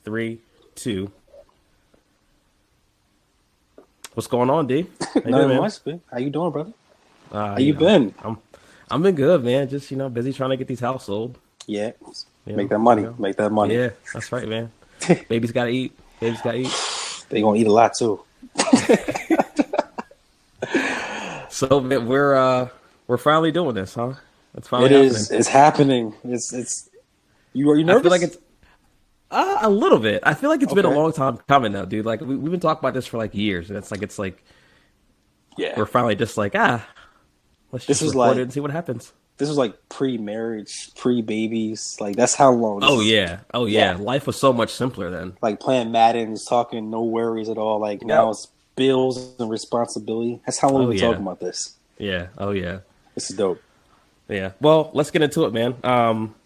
3, 2. What's going on, D? How you doing, Nothing man? much, man. How you doing, brother? How You you know, been? I'm been good, man. Just busy trying to get these house sold. Yeah, You make know, that you money. know. Make that money. Yeah, that's right, man. Baby's gotta eat. Baby's gotta eat. They gonna eat a lot too. So man, we're finally doing this, huh? It's finally It happening. is. It's happening. It's. You are you I feel like nervous? it's a little bit. I feel like it's been a Okay. long time coming now, dude. Like we've been talking about this for like years, and it's like Yeah. we're finally just like let's This just was record it like and see what happens. this was like pre-marriage, pre-babies. Like that's how long this Oh is. yeah, oh Yeah. yeah. Life was so much simpler then. Like playing Madden, just talking, no worries at all. Like now Yep. it's bills and responsibility. That's how long Oh we've been yeah, talking about this. yeah. Oh yeah. This is dope. Yeah. Well, let's get into it, man.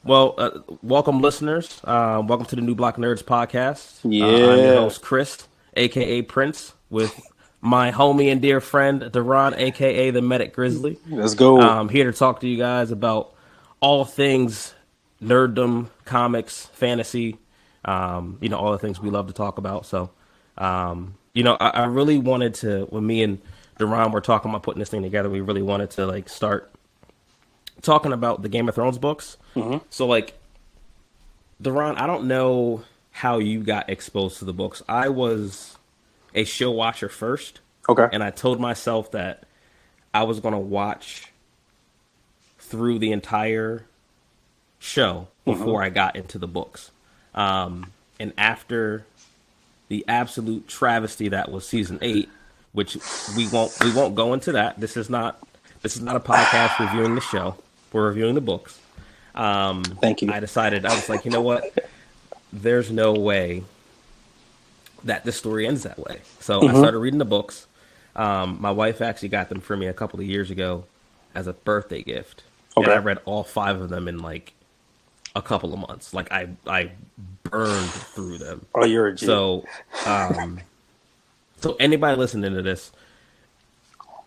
Welcome, listeners. Welcome to the New Block Nerds podcast. I'm your Yeah. host, Chris, aka Prince, with my homie and dear friend, Deron, aka the Medic Grizzly. Let's go. Here to talk to you guys about all things nerddom, comics, fantasy. All the things we love to talk about. So, I really wanted to, when me and Deron were talking about putting this thing together, we really wanted to like start talking about the Game of Thrones books. So like, Deron, I don't know how you got exposed to the books. I was a show watcher first, Okay. and I told myself that I was going to watch through the entire show before I got into the books. And after the absolute travesty that was season 8, which we won't go into that. This is not a podcast reviewing the show. We're reviewing the books. Thank you. I decided, I was like, you know what? There's no way that this story ends that way. So I started reading the books. My wife actually got them for me a couple of years ago as a birthday gift. And Okay. I read all 5 of them in like a couple of months. Like I burned through them. Oh, you're a G. So anybody listening to this,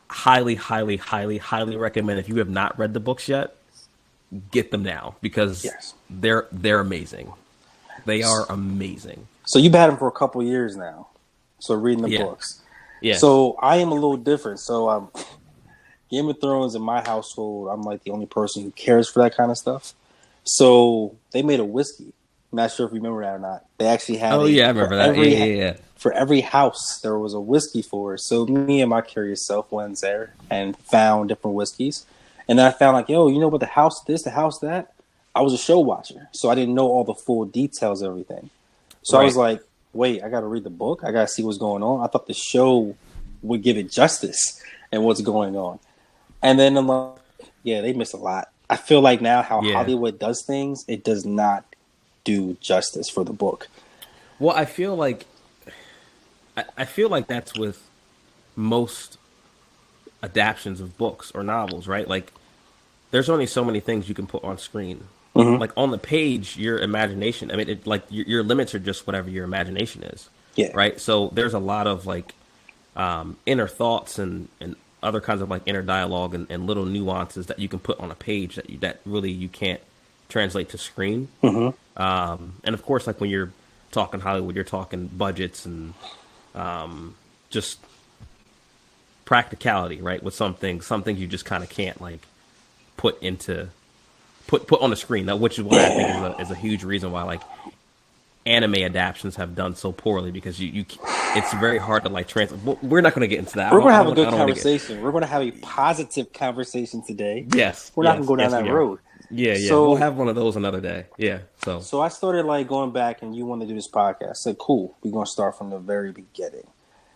highly, highly, highly, highly recommend, if you have not read the books yet, get them now because Yes. they're amazing. They are amazing. So you've had him for a couple years now. So reading the Yeah. books. Yeah. So I am a little different. So Game of Thrones in my household, I'm like the only person who cares for that kind of stuff. So they made a whiskey. I'm not sure if you remember that or not. They actually had Oh yeah, I remember that. Yeah. for every house there was a whiskey for it. So me and my curious self went there and found different whiskeys. And then I found like, yo, you know what, the house this, the house that? I was a show watcher, so I didn't know all the full details of everything. So I was Right. like, wait, I got to read the book. I got to see what's going on. I thought the show would give it justice and what's going on. And then I'm like, yeah, they missed a lot. I feel like now how Yeah. Hollywood does things, it does not do justice for the book. Well, I feel like that's with most adaptions of books or novels, right? Like there's only so many things you can put on screen. Like on the page, your imagination. I mean, your limits are just whatever your imagination is, Yeah. right? So there's a lot of like inner thoughts and other kinds of like inner dialogue and little nuances that you can put on a page that really you can't translate to screen. And of course, like when you're talking Hollywood, you're talking budgets and just practicality, right? With some things you just kind of can't like put on the screen. Now, which is why I think is a huge reason why like anime adaptations have done so poorly because it's very hard to like translate. We're not going to get into that. We're going to have a I good don't wanna conversation. We're going to have a positive conversation today. Yes, We're not yes, going to go down yes, that we are. road. Yeah. So- We'll have one of those another day. Yeah. So I started like going back and you want to do this podcast. I said, cool. We're going to start from the very beginning.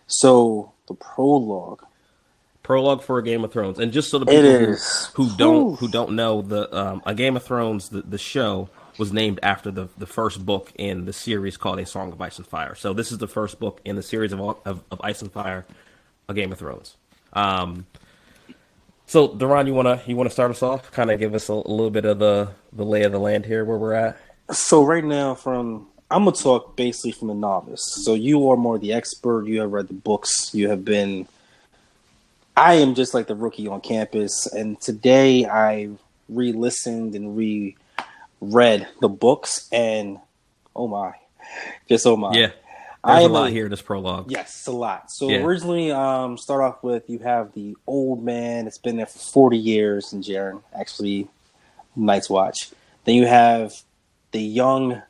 So the prologue. Prologue for a Game of Thrones, and just so the It people is. who don't know, a Game of Thrones, the show was named after the first book in the series called A Song of Ice and Fire. So this is the first book in the series of Ice and Fire, a Game of Thrones. So Duran, you wanna start us off? Kind of give us a little bit of the lay of the land here, where we're at. So right now I'm going to talk basically from the novice. So you are more the expert. You have read the books. I am just like the rookie on campus. And today I re-listened and reread the books. And oh my, Just so am I. Yeah, I there's a am lot a here in this prologue. yes, a lot. So Yeah, originally, start off with you have the old man. It's been there for 40 years in Jaren. Actually, Night's Watch. Then you have the young,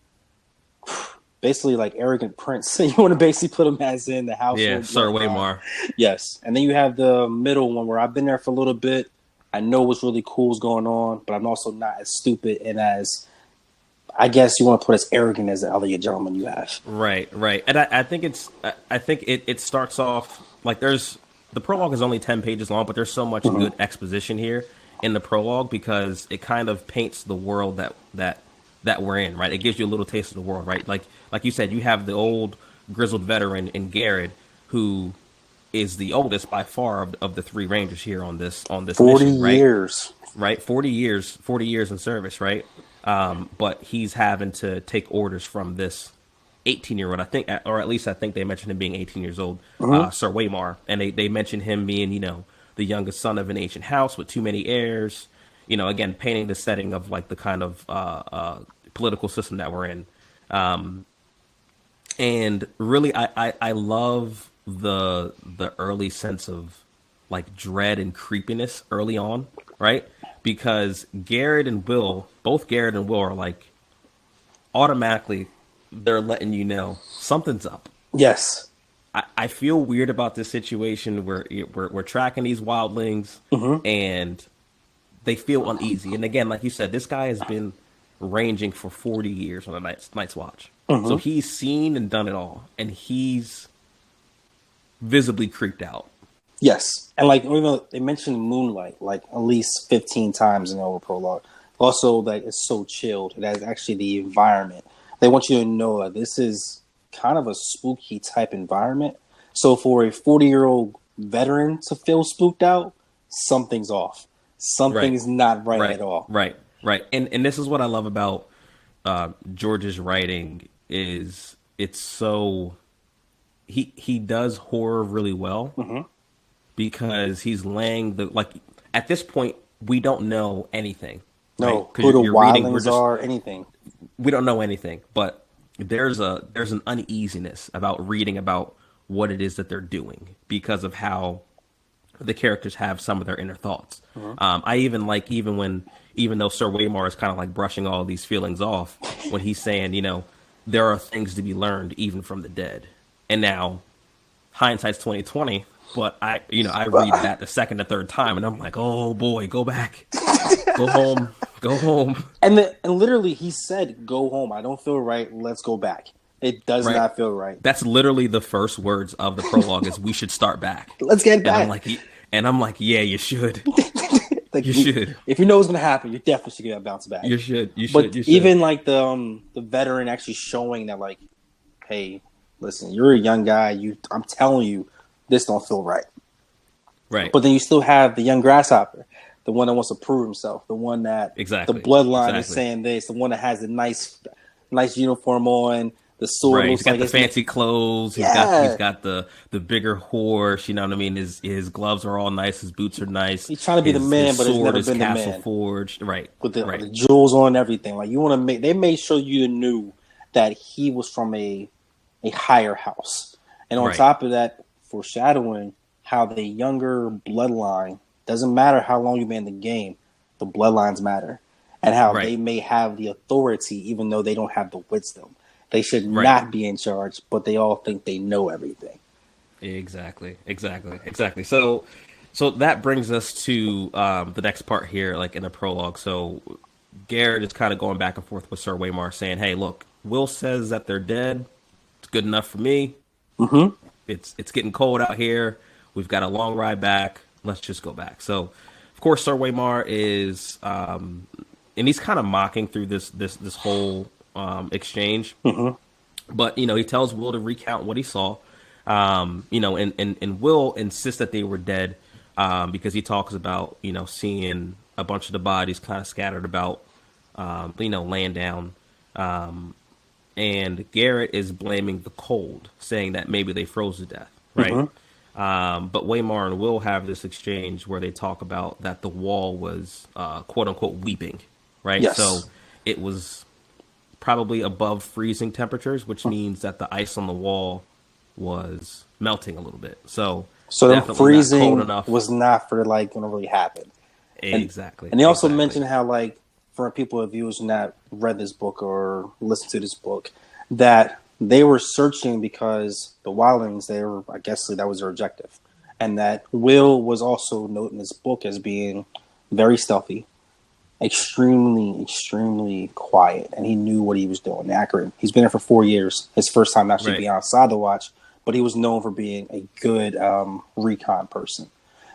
basically like arrogant prince. You want to basically put him as in the yeah, household Sir bloodline. Waymar. Yes, and then you have the middle one where I've been there for a little bit. I know what's really cool is going on, but I'm also not as stupid and as I guess you want to put as arrogant as the other gentleman you have. Right, right. And I think I think it starts off like there's the prologue is only 10 pages long, but there's so much good exposition here in the prologue because it kind of paints the world that we're in, right? It gives you a little taste of the world, right? Like you said, you have the old grizzled veteran in Garrett who is the oldest by far of the three rangers here on this 40 mission, right? years. Right, 40 years in service, right? But he's having to take orders from this 18-year-old, I think, or at least I think they mentioned him being 18 years old, Sir Waymar, and they mentioned him being, the youngest son of an ancient house with too many heirs. Again, painting the setting of like the kind of political system that we're in. And really, I love the early sense of like dread and creepiness early on, right? Because both Garrett and Will are like automatically they're letting you know something's up. Yes. I feel weird about this situation where we're tracking these wildlings and they feel uneasy. And again, like you said, this guy has been ranging for 40 years on a Night's Watch. So he's seen and done it all. And he's visibly creeped out. Yes. And like even they mentioned moonlight like at least 15 times in the over prologue. Also, like it's so chilled. It has actually the environment. They want you to know that this is kind of a spooky type environment. So for a 40-year-old veteran to feel spooked out, something's off. Something's not right at all. Right. And this is what I love about George's writing is it's so he does horror really well because he's laying the like at this point we don't know anything. No, right? who the wildlings are, anything. We don't know anything, but there's an uneasiness about reading about what it is that they're doing because of how the characters have some of their inner thoughts. I even even though Sir Waymar is kind of like brushing all these feelings off when he's saying, there are things to be learned even from the dead. And now hindsight's 2020, but I read that the second or third time and I'm like, oh boy, go back, go home. And literally he said, go home. I don't feel right. Let's go back. It does not feel right. That's literally the first words of the prologue is we should start back. Let's get back. And I'm like, yeah, you should. Like you should. If you know what's gonna happen, you definitely should get a bounce back. You should. But even like the veteran actually showing that like, hey, listen, you're a young guy. I'm telling you, this don't feel right. Right. But then you still have the young grasshopper, the one that wants to prove himself, the one that the bloodline is saying this, the one that has the nice uniform on. The sword right. looks He's got like the fancy clothes. He's got the bigger horse. You know what I mean? His gloves are all nice. His boots are nice. He's trying to be the man, but it's never been the man. Castle forged, right? With the jewels on and everything. Like you want to make. They made sure you knew that he was from a higher house, and on top of that, foreshadowing how the younger bloodline doesn't matter how long you've been in the game, the bloodlines matter, and how they may have the authority even though they don't have the wisdom. They should not be in charge, but they all think they know everything. Exactly. So that brings us to the next part here, like in the prologue. So Garrett is kind of going back and forth with Sir Waymar, saying, "Hey, look, Will says that they're dead. It's good enough for me. It's getting cold out here. We've got a long ride back. Let's just go back." So, of course, Sir Waymar is, and he's kind of mocking through this whole exchange, but he tells Will to recount what he saw, and Will insists that they were dead, because he talks about seeing a bunch of the bodies kind of scattered about, laying down, and Garrett is blaming the cold, saying that maybe they froze to death, right? But Waymar and Will have this exchange where they talk about that the wall was quote unquote weeping, right? Yes. So it was probably above freezing temperatures, which means that the ice on the wall was melting a little bit. So them definitely not cold freezing enough. was not for like when it really happened. Exactly. And they also Exactly. mentioned how, like, for people of viewers who not read this book or listened to this book, that they were searching because the wildlings, they were, I guess that was their objective. And that Will was also noted in this book as being very stealthy, extremely quiet, and he knew what he was doing, accurate. He's been there for 4 years. His first time actually Right. being outside the watch, but he was known for being a good recon person.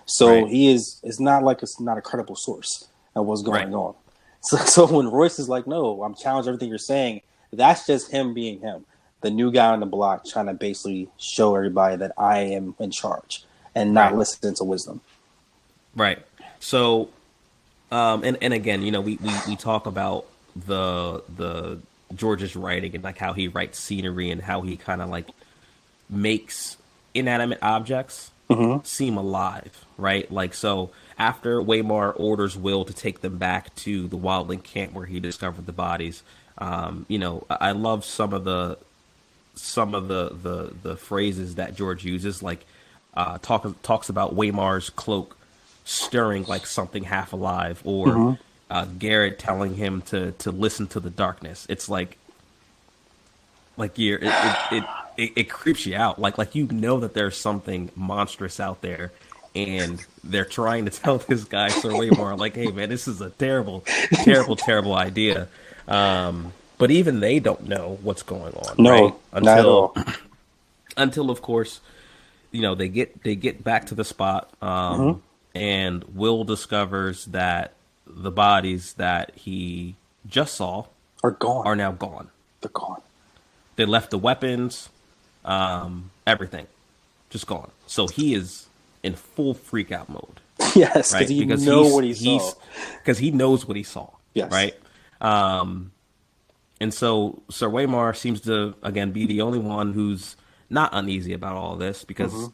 So Right. he is not like it's not a credible source of what's going Right. on. So when Royce is like, "No, I'm challenging everything you're saying," that's just him being him, the new guy on the block, trying to basically show everybody that I am in charge and not Right. listening to wisdom. Right. So, and again, you know, we talk about the George's writing and like how he writes scenery and how he kind of like makes inanimate objects seem alive, right? Like, so after Waymar orders Will to take them back to the wildling camp where he discovered the bodies, you know, I love some of the phrases that George uses, like talks about Waymar's cloak stirring like something half alive, or Garrett telling him to listen to the darkness. It's like it creeps you out. Like you know that there's something monstrous out there, and they're trying to tell this guy Sir Waymar, like, hey man, this is a terrible idea. But even they don't know what's going on, right? No, not at all. Until of course, you know, they get back to the spot, and Will discovers that the bodies that he just saw Are gone. are now gone. They're gone. They left the weapons, everything, just gone. So he is in full freak out mode, Yes, right? because you know what he saw. Because he knows what he saw, Yes. right? And so Sir Waymar seems to again be the only one who's not uneasy about all this, because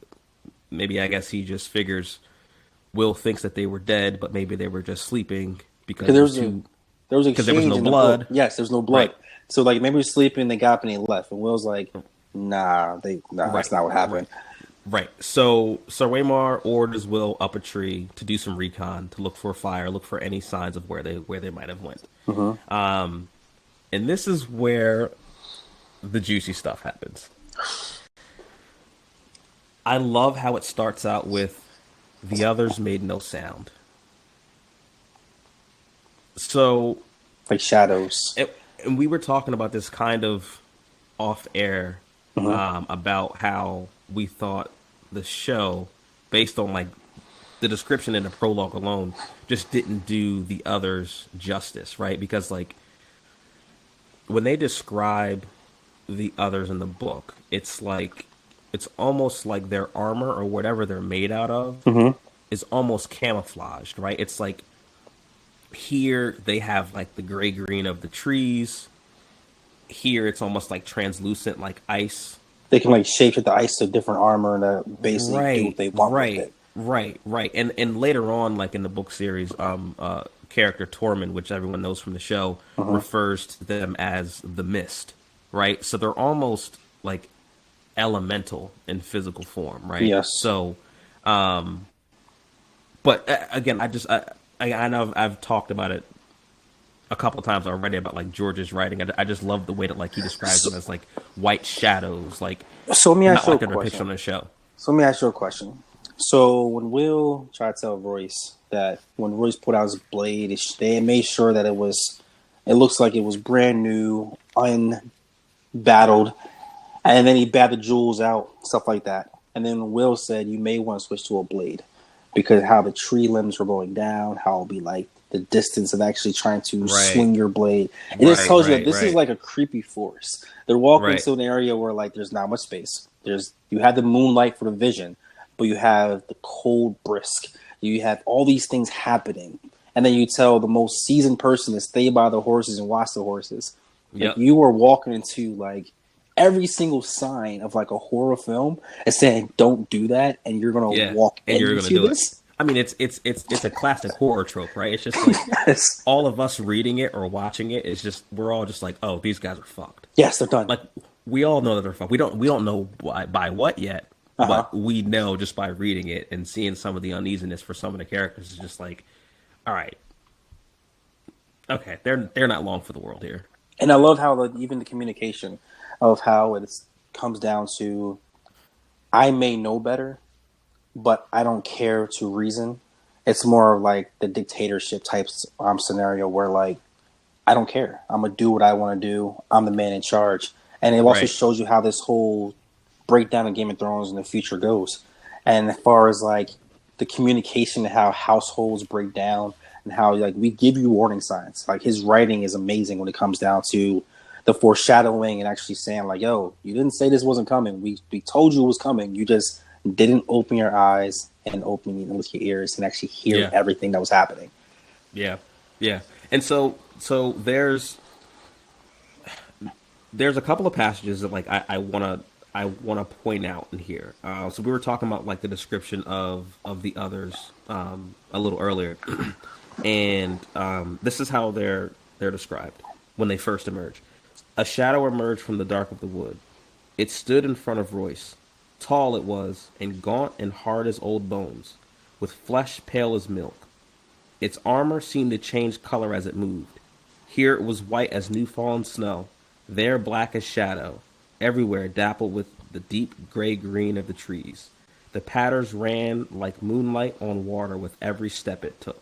maybe I guess he just figures Will thinks that they were dead, but maybe they were just sleeping because Because it was too. there was Because there was exchange no in the blood. book. Yes, there's no blood. Right. So like maybe he was sleeping, they got up and he left, and Will's like, "Nah, that's not what happened." Right. So Sir Waymar orders Will up a tree to do some recon, to look for a fire, look for any signs of where they might have went. And this is where the juicy stuff happens. I love how it starts out with the others made no sound. So, Like shadows. and we were talking about this kind of off air, about how we thought the show, based on like the description in the prologue alone, just didn't do the others justice, right? Because like when they describe the others in the book, it's almost like their armor or whatever they're made out of is almost camouflaged, right? It's like here they have like the gray green of the trees. Here it's almost like translucent, like ice. They can like shape the ice to different armor and basically do what they want with it. Right. And later on, like in the book series, character Tormund, which everyone knows from the show, refers to them as the Mist, right? So they're almost like elemental in physical form, right? Yes. So, but again, I know I've talked about it a couple of times already about like George's writing. I just love the way that like he describes them as like white shadows, like So let me ask not you like a they're depicted on question. the show. So let me ask you a question. So when Will tried to tell Royce that when Royce put out his blade, they made sure that it looks like it was brand new, unbattled, and then he batted the jewels out, stuff like that. And then Will said you may want to switch to a blade because how the tree limbs were going down, how it'll be like the distance of actually trying to swing your blade. It just tells you that this is like a creepy forest. They're walking into an area where like there's not much space. You have the moonlight for the vision, but you have the cold brisk. You have all these things happening. And then you tell the most seasoned person to stay by the horses and watch the horses. Like you are walking into like every single sign of like a horror film and saying, don't do that. And you're going to walk into this. I mean, it's a classic horror trope, right? It's just like Yes. all of us reading it or watching it is just we're all just like, oh, these guys are fucked. Yes, they're done. Like we all know that they're fucked. We don't know by what yet, Uh-huh. but we know just by reading it and seeing some of the uneasiness for some of the characters is just like, all right, okay, they're not long for the world here. And I love how even the communication of how it comes down to I may know better, but I don't care to reason. It's more of like the dictatorship type scenario where like I don't care. I'm gonna do what I want to do. I'm the man in charge, and it also Right. shows you how this whole breakdown of Game of Thrones in the future goes. And as far as like the communication, how households break down, and how like we give you warning signs. Like his writing is amazing when it comes down to the foreshadowing and actually saying like, "Yo, you didn't say this wasn't coming. We told you it was coming. You just didn't open your eyes and open with your ears and actually hear Yeah. everything that was happening." Yeah, yeah, and so there's a couple of passages that like I wanna point out in here. So we were talking about like the description of the others a little earlier, and this is how they're described when they first emerge. A shadow emerged from the dark of the wood. It stood in front of Royce. Tall it was, and gaunt and hard as old bones, with flesh pale as milk. Its armor seemed to change color as it moved. Here it was white as new fallen snow, there black as shadow, everywhere dappled with the deep gray green of the trees. The patterns ran like moonlight on water with every step it took.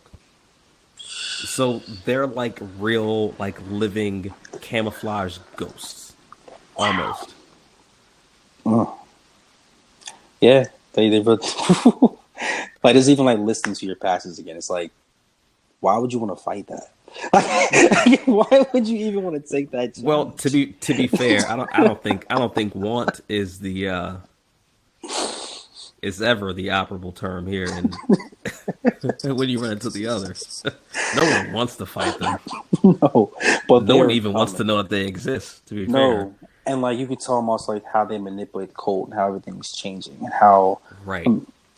So they're like real, like living camouflage ghosts, almost. Mm. Yeah, they really like it's even like listening to your passes again. It's like, why would you want to fight that? Like, why would you even want to take that Well, challenge? to be fair, I don't think want is the is ever the operable term here, and when you run into the other, no one wants to fight them. No, but No one they're even wants to coming. know that they exist. To be fair, No, and like you can tell almost like how they manipulate Colt and how everything's changing and how right?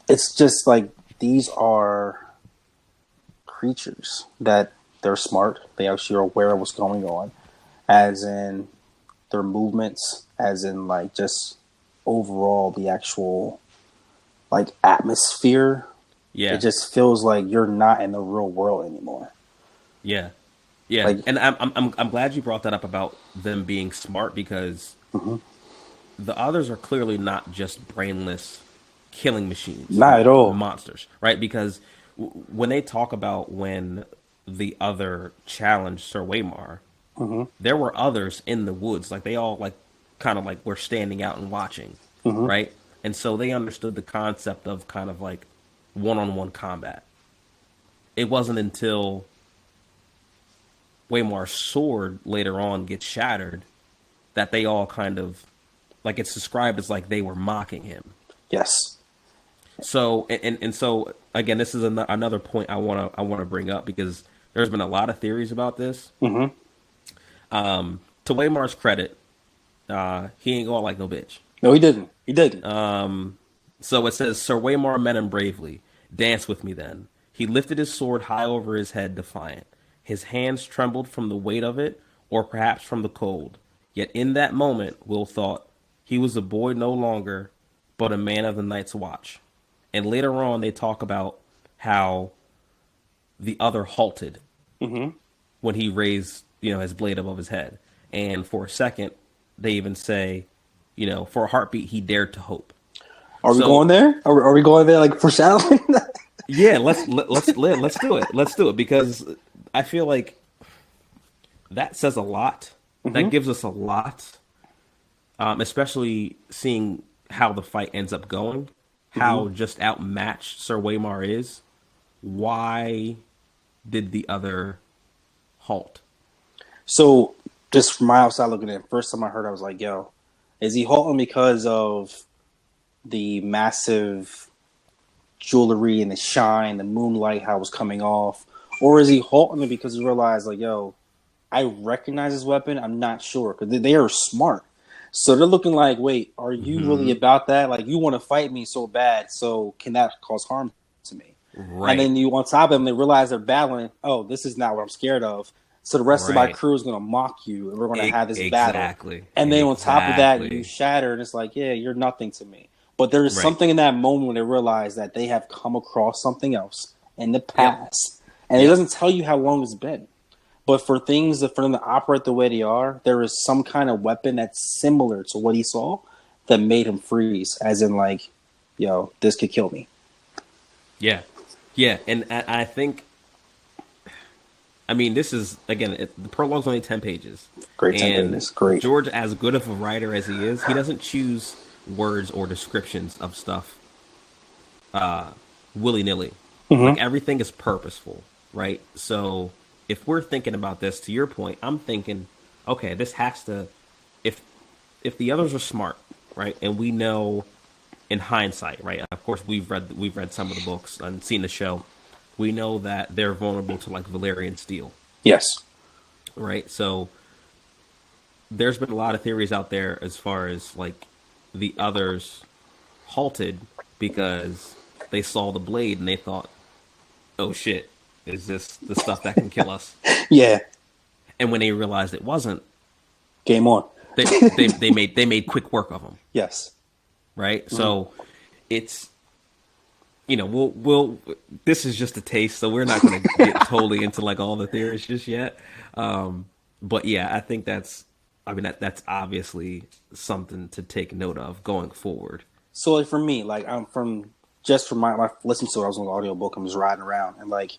it's just like these are creatures that they're smart. They actually are aware of what's going on, as in their movements, as in like just overall the actual like atmosphere. It Yeah, just feels like you're not in the real world anymore. yeah, yeah. Like, And I'm glad you brought that up about them being smart because mhm. the others are clearly not just brainless killing machines, Not at all. monsters, right? Because when they talk about when the other challenged Sir Waymar, Hmm. there were others in the woods, like they all like kind of like were standing out and watching, Hmm. right? And so they understood the concept of kind of like one-on-one combat. It wasn't until Waymar's sword later on gets shattered that they all kind of like it's described as like they were mocking him. Yes. So and so again, this is another point I wanna bring up because there's been a lot of theories about this. Hmm. To Waymar's credit, he ain't going like no bitch. No, he didn't. He didn't. So it says Sir Waymar met him bravely. Dance with me then. He lifted his sword high over his head, defiant. His hands trembled from the weight of it, or perhaps from the cold. Yet in that moment, Will thought, he was a boy no longer, but a man of the night's watch. And later on, they talk about how the other halted Hmm. when he raised, his blade above his head. And for a second, they even say, for a heartbeat, he dared to hope. Are we So going there? Are we going there like foreshadowing? yeah, let's do it. Let's do it because I feel like that says a lot. That gives us a lot, especially seeing how the fight ends up going, how just outmatched Sir Waymar is. Why did the other halt? So, just from my outside looking in, first time I heard, I was like, "Yo, is he halting because of the massive jewelry and the shine, the moonlight, how it was coming off, or is he halting because he realized, like, yo, I recognize his weapon. I'm not sure because they are smart, so they're looking like, wait, are you really Hmm. about that? Like, you want to fight me so bad, so can that cause harm to me? Right. And then you on top of them, they realize they're battling. Oh, this is not what I'm scared of. So the rest of my Right. crew is going to mock you, and we're going to have this battle. Exactly. And then on top of that, Exactly. you shatter, and it's like, yeah, you're nothing to me. But there is Right. something in that moment when they realize that they have come across something else in the past, and it doesn't tell you how long it's been. But for things that for them to operate the way they are, there is some kind of weapon that's similar to what he saw that made him freeze, as in like, yo, this could kill me. Yeah. Yeah. And I think, I mean, this is, again, the prologue's only 10 pages. Great 10 And pages. Great. George, as good of a writer as he is, he doesn't choose words or descriptions of stuff willy-nilly. Like, everything is purposeful, right? So if we're thinking about this, to your point, I'm thinking, okay, this has to, if the others are smart, right, and we know in hindsight, right, of course we've read some of the books and seen the show, we know that they're vulnerable to like Valerian steel, Yes. right? So there's been a lot of theories out there as far as like the others halted because they saw the blade and they thought, oh shit, is this the stuff that can kill us? Yeah. And when they realized it wasn't, Game on. they made quick work of them, Yes. right? So it's, you know, we'll this is just a taste, so we're not going to get totally into like all the theories just yet. But yeah, I think that's obviously something to take note of going forward. So like for me, like I'm from my listening to it, I was on the audiobook, I'm just riding around, and like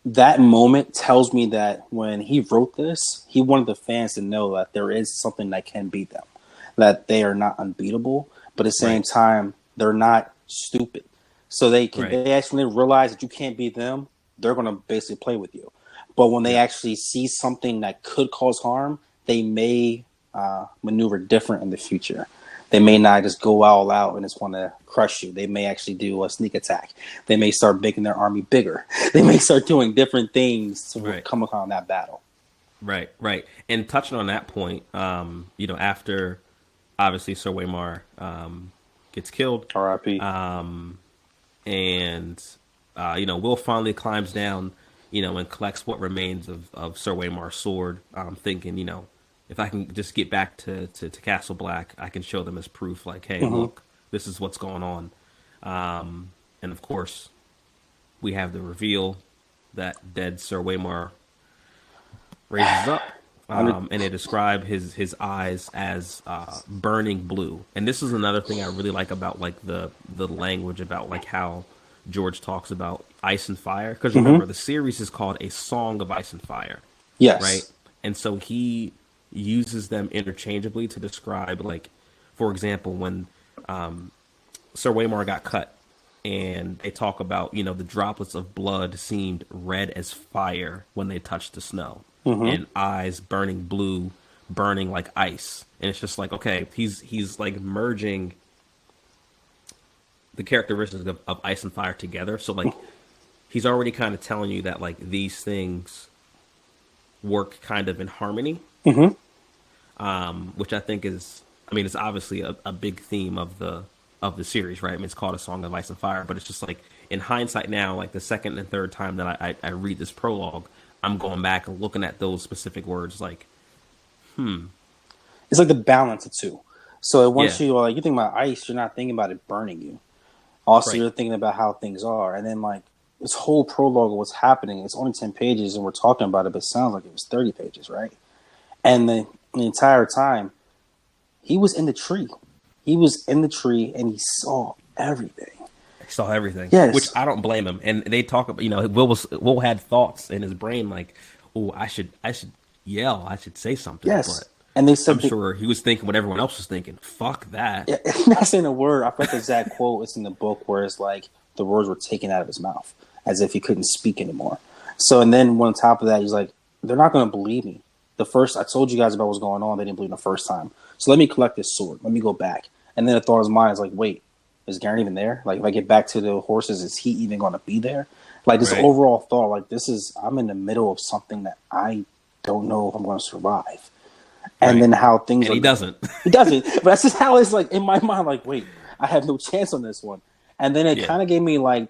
that moment tells me that when he wrote this, he wanted the fans to know that there is something that can beat them, that they are not unbeatable, but at the same time they're not stupid. So they can they actually realize that you can't beat them, they're going to basically play with you. But when they actually see something that could cause harm, they may maneuver different in the future. They may not just go all out and just want to crush you. They may actually do a sneak attack. They may start making their army bigger. They may start doing different things to come upon that battle. Right, right. And touching on that point, you know, after obviously Sir Waymar gets killed, R.I.P. And you know, Will finally climbs down, you know, and collects what remains of Sir Waymar's sword, thinking, you know, if I can just get back to Castle Black, I can show them as proof, like, hey, look, this is what's going on. And of course, we have the reveal that dead Sir Waymar raises up, and they describe his eyes as burning blue. And this is another thing I really like about like the language about like how George talks about ice and fire. Because remember, the series is called A Song of Ice and Fire. Yes. Right? And so he uses them interchangeably to describe, like, for example, when Sir Waymar got cut, and they talk about, you know, the droplets of blood seemed red as fire when they touched the snow, and eyes burning blue, burning like ice. And it's just like, okay, he's like merging the characteristics of ice and fire together. So like, he's already kind of telling you that like these things work kind of in harmony, which I think is, I mean, it's obviously a big theme of the series, right? I mean, it's called A Song of Ice and Fire, but it's just like in hindsight now, like the second and third time that I read this prologue, I'm going back and looking at those specific words, like, It's like the balance of two. So once you like, you think about ice, you're not thinking about it burning you. Also, you're thinking about how things are, and then like this whole prologue of what's happening. It's only 10 pages, and we're talking about it, but it sounds like it was 30 pages, right? And the entire time, he was in the tree. He was in the tree, and he saw everything. He saw everything. Yes. Which I don't blame him. And they talk about, you know, Will had thoughts in his brain like, oh, I should yell, I should say something. Yes. But And they said I'm sure he was thinking what everyone else was thinking. Fuck that. Yeah, not saying a word. I forgot the exact quote. It's in the book where it's like the words were taken out of his mouth as if he couldn't speak anymore. So, and then on top of that, he's like, they're not going to believe me. The first, I told you guys about what's going on. They didn't believe me the first time. So let me collect this sword. Let me go back. And then the thought in his mind is like, wait, is Garen even there? Like, if I get back to the horses, is he even going to be there? Like, this overall thought, like, I'm in the middle of something that I don't know if I'm going to survive. And then how things and he doesn't. He doesn't. But that's just how it's like in my mind, like, wait, I have no chance on this one. And then it kind of gave me like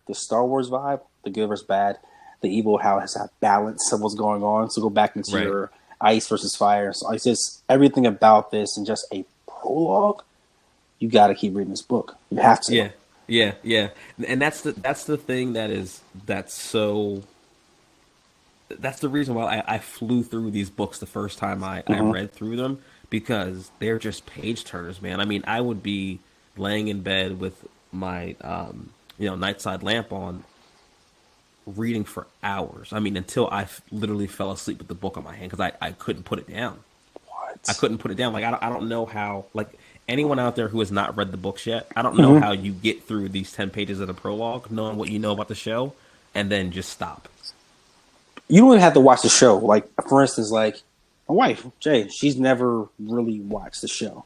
the Star Wars vibe, the good versus bad, the evil, how it has that balance of what's going on. So go back into Right. your ice versus fire. So it's just everything about this and just a prologue. You got to keep reading this book. You have to. Yeah, yeah. And that's the thing that's the reason why I flew through these books the first time I read through them, because they're just page turners, man. I mean, I would be laying in bed with my nightside lamp on, reading for hours. I mean, until literally fell asleep with the book on my hand, because I couldn't put it down. What? I couldn't put it down. Like I don't know how. Like anyone out there who has not read the books yet, I don't know how you get through these 10 pages of the prologue, knowing what you know about the show, and then just stop. You don't even have to watch the show. Like, for instance, like my wife, Jay, she's never really watched the show.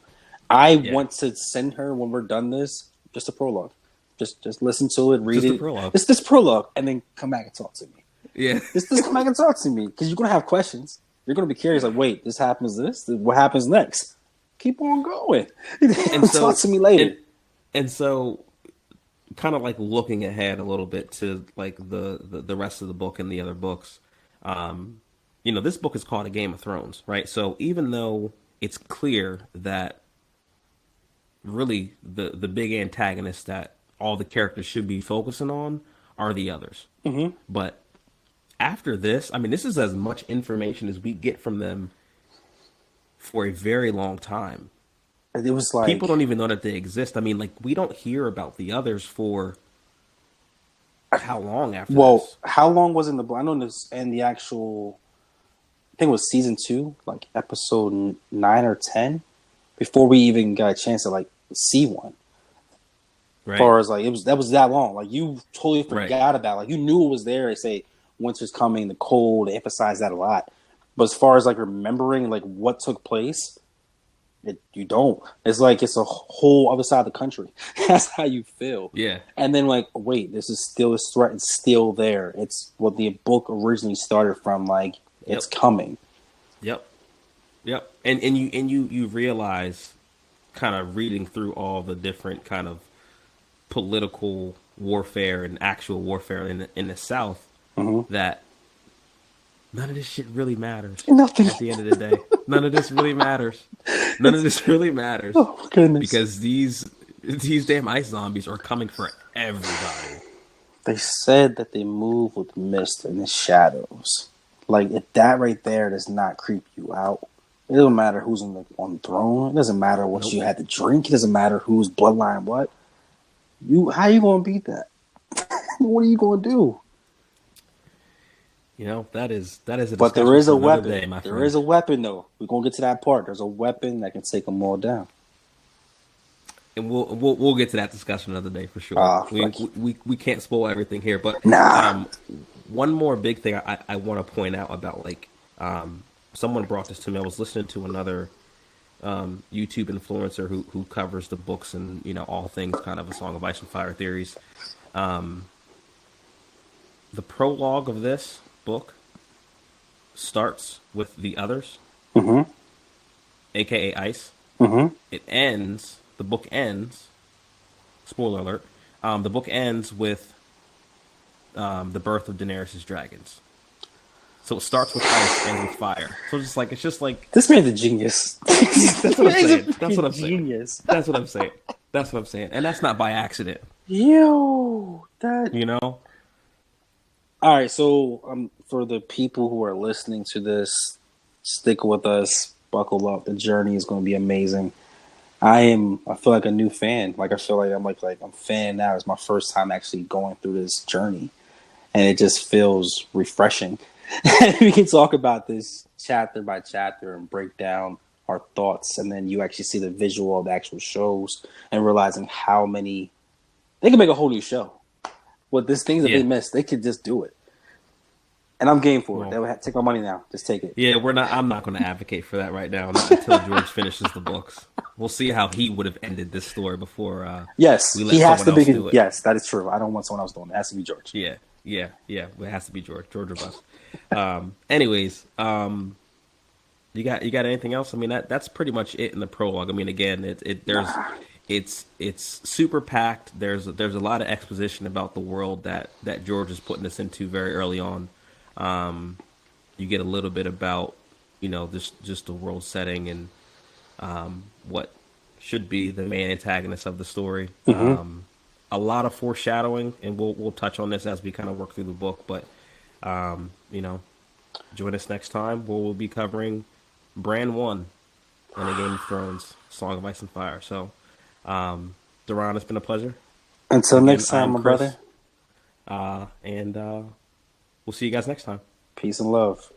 I want to send her, when we're done this, just a prologue. Just listen to it, read Just it. a prologue. It's this prologue, and then come back and talk to me. Yeah. Just come back and talk to me, because you're gonna have questions. You're gonna be curious, like, wait, this happens. What happens next? Keep on going. And so- talk to me later. And so, kind of like looking ahead a little bit to like the rest of the book and the other books. This book is called A Game of Thrones, right? So even though it's clear that really the big antagonist that all the characters should be focusing on are the others. Mm-hmm. But after this, I mean, this is as much information as we get from them for a very long time. It was like People don't even know that they exist. I mean, like, we don't hear about the others for how long after this? How long was in the book? I know this in the actual. I think it was season 2, like episode 9 or 10, before we even got a chance to like see one. Right. As far as like that was that long. Like you totally Right. forgot about. Like you knew it was there. They say winter's coming, the cold. They emphasize that a lot. But as far as like remembering like what took place, you don't. It's like it's a whole other side of the country. That's how you feel. Yeah. And then like, wait, this threat is still there. It's what the book originally started from. Like it's coming. Yep. And you realize, kind of reading through all the different kind of political warfare and actual warfare in the South, that none of this shit really matters. Nothing. At the end of the day, none of this really matters. None of this really matters. Oh goodness! Because these damn ice zombies are coming for everybody. They said that they move with mist and the shadows. Like if that right there does not creep you out, it doesn't matter who's on the throne. It doesn't matter what you had to drink. It doesn't matter whose bloodline what. How you gonna beat that? What are you gonna do? That is a But there is a discussion for another weapon. day, my There friend. is a weapon though. We're gonna get to that part. There's a weapon that can take them all down. And we'll get to that discussion another day for sure. We can't spoil everything here, but Nah. one more big thing I want to point out about, like, someone brought this to me. I was listening to another YouTube influencer who covers the books and all things kind of A Song of Ice and Fire theories. The prologue of this book starts with the others, aka Ice. The book ends. Spoiler alert. The book ends with the birth of Daenerys' dragons. So it starts with ice, ends with fire. So it's just like This man's a genius. that's what I'm saying. That's what I'm saying. Genius. That's what I'm saying. That's what I'm saying. And that's not by accident. Yo, that. All right, so for the people who are listening to this, stick with us, buckle up. The journey is going to be amazing. I feel like a new fan. Like I feel like I'm I'm fan now. It's my first time actually going through this journey, and it just feels refreshing. We can talk about this chapter by chapter and break down our thoughts, and then you actually see the visual of the actual shows and realizing how many they can make a whole new show. With these things that they missed, they could just do it. And I'm game for it. They would take my money now. Just take it. Yeah, I'm not going to advocate for that right now, not until George finishes the books. We'll see how he would have ended this story before. Yes, we let he has to someone be. else do it. Yes, that is true. I don't want someone else doing it. It has to be George. Yeah. It has to be George or bust. Anyways, you got anything else? I mean, that's pretty much it in the prologue. I mean, again, it's super packed. There's a lot of exposition about the world that George is putting us into very early on. You get a little bit about just the world setting and what should be the main antagonist of the story. A lot of foreshadowing, and we'll touch on this as we kind of work through the book. But you know, join us next time where we'll be covering Brand One in the Game of Thrones, Song of Ice and Fire. So, Duran, it's been a pleasure. Until Again, next time, I'm my Chris, brother. and we'll see you guys next time. Peace and love.